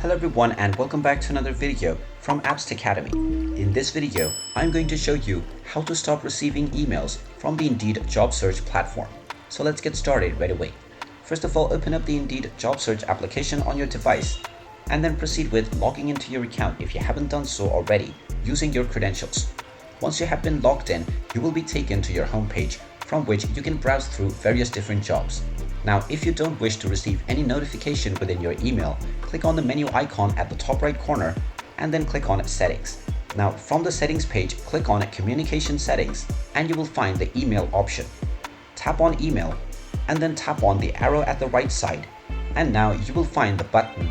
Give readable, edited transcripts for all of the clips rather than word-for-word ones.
Hello everyone and welcome back to another video from Apps Academy. In this video, I'm going to show you how to stop receiving emails from the Indeed job search platform. So let's get started right away. First of all, open up the Indeed job search application on your device and then proceed with logging into your account if you haven't done so already using your credentials. Once you have been logged in, you will be taken to your homepage from which you can browse through various different jobs. Now, if you don't wish to receive any notification within your email, click on the menu icon at the top right corner and then click on Settings. Now, from the Settings page, click on Communication Settings and you will find the email option. Tap on Email and then tap on the arrow at the right side. And now you will find the button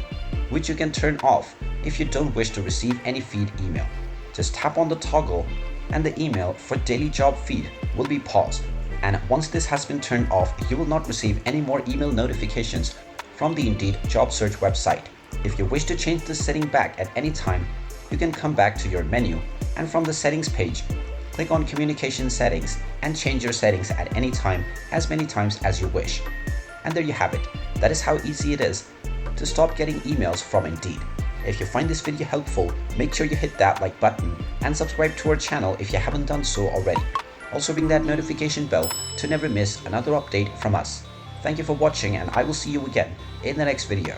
which you can turn off if you don't wish to receive any feed email. Just tap on the toggle and the email for daily job feed will be paused. And once this has been turned off, you will not receive any more email notifications from the Indeed job search website. If you wish to change this setting back at any time, you can come back to your menu and from the settings page, click on communication settings and change your settings at any time, as many times as you wish. And there you have it. That is how easy it is to stop getting emails from Indeed. If you find this video helpful, make sure you hit that like button and subscribe to our channel if you haven't done so already. Also ring that notification bell to never miss another update from us. Thank you for watching and I will see you again in the next video.